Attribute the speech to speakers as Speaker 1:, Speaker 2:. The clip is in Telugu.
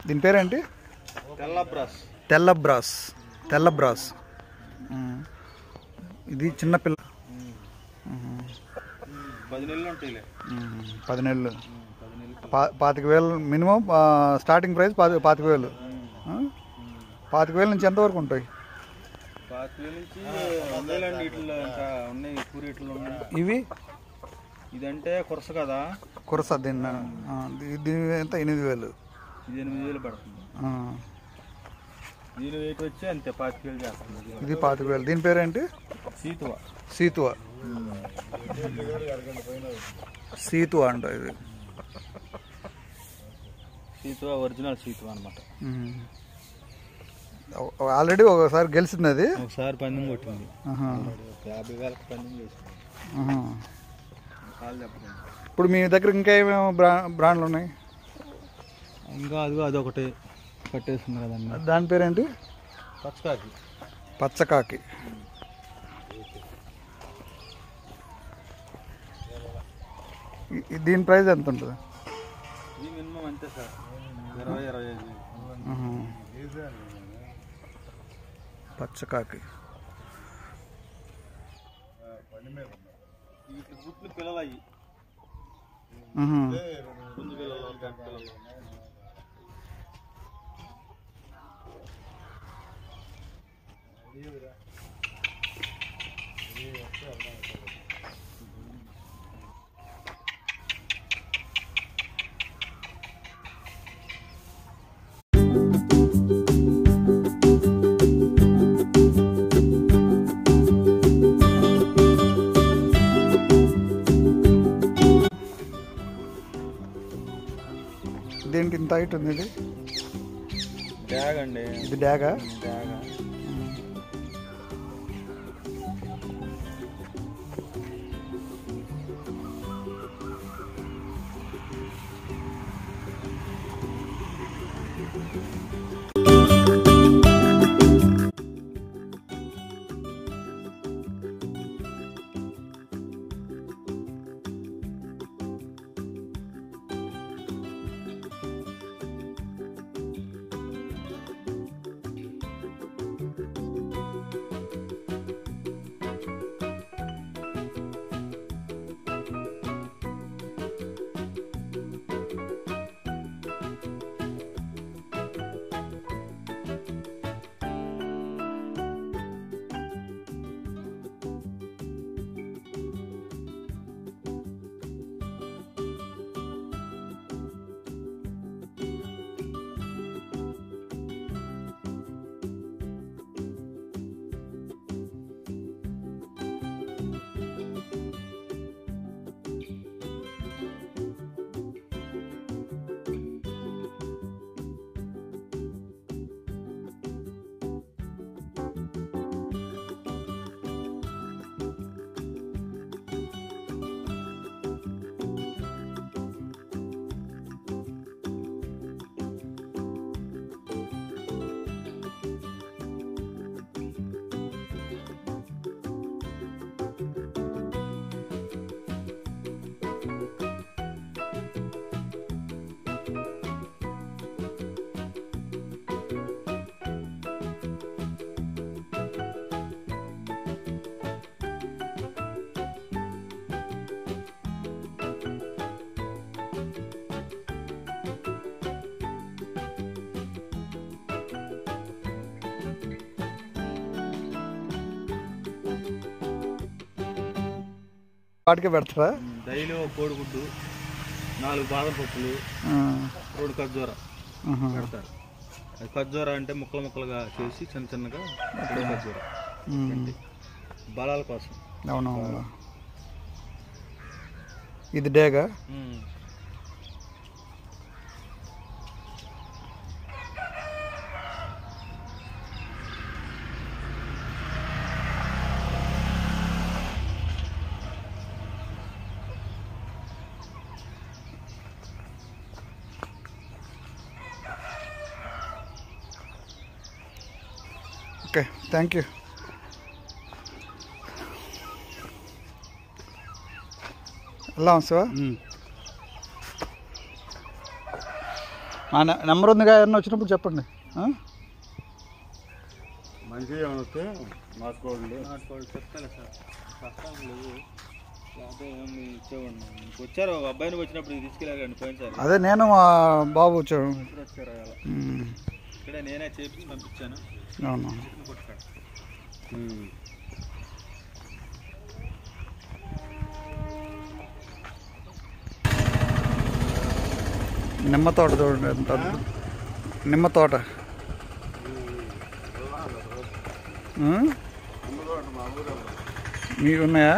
Speaker 1: దీని పేరేంటి? తెల్లబ్రాస్. ఇది చిన్న పిల్ల 10 నెలలు 25,000 మినిమం స్టార్టింగ్ ప్రైస్ 25,000. 25,000 నుంచి ఎంతవరకు ఉంటాయి? ఇవి
Speaker 2: ఇదంటే కురస కదా,
Speaker 1: కురస. దీన్ని ఎంత? 8,000.
Speaker 2: ఇది 8,000 పడుతుంది. దీని వెయిట్ వచ్చి అంతే 25,000 చేస్తుంది.
Speaker 1: ఇది 25,000. దీని పేరేంటి? సీతువా అంట. ఇది
Speaker 2: సీతువా, ఒరిజినల్ సీతువా అనమాట.
Speaker 1: ఆల్రెడీ ఒకసారి గెలిచింది. అది
Speaker 2: ఒకసారి పందెం కొట్టింది. 50,000 పందెం చేసింది.
Speaker 1: ఇప్పుడు మీ దగ్గర ఇంకా ఏమేమి బ్రాండ్లు ఉన్నాయి?
Speaker 2: ఇంకా అదొకటి కట్టేస్తుంది కదండి.
Speaker 1: దాని పేరేంటి? పచ్చకాకి. దీని ప్రైస్ ఎంత ఉంటుంది?
Speaker 2: ఇది మినిమం అంతే సార్, 20-25.
Speaker 1: పచ్చకాకి.
Speaker 2: గుట్లు పిల్లలయ్యి
Speaker 1: దేనికి ఇంత హైట్ ఉంది? ఇది
Speaker 2: డ్యాగ్ అండి.
Speaker 1: ఇది డ్యాగా? వాటికే పెడతారా?
Speaker 2: డైలీ ఒక కోడిగుడ్డు, 4 బాదం పప్పులు, 2 ఖర్జూర పెడతారు. ఖర్జూర అంటే ముక్కలుగా చేసి చిన్నగా ఖర్జూర బలాల కోసం.
Speaker 1: అవునవును. ఇది డేగా? Okay, thank you. అల్లం వస్తావా మా నెంబర్ ఉందిగా ఏమన్నా వచ్చినప్పుడు చెప్పండి.
Speaker 2: మంచిగా ఏమైనా వస్తే నాటుకోళ్ళు చెప్తాను సార్. పక్కన లేవు లేకపోతే ఏమి ఇచ్చేవాడిని. వచ్చారు అబ్బాయిని వచ్చినప్పుడు తీసుకెళ్ళారండి పోయినసారి.
Speaker 1: అదే నేను మా బాబు వచ్చాడు.
Speaker 2: వచ్చారు అలా ఇక్కడ నేనే చేపించి పంపించాను.
Speaker 1: అవును నిమ్మ తోట చూడండి ఎంత నిమ్మ తోట. మీకున్నాయా?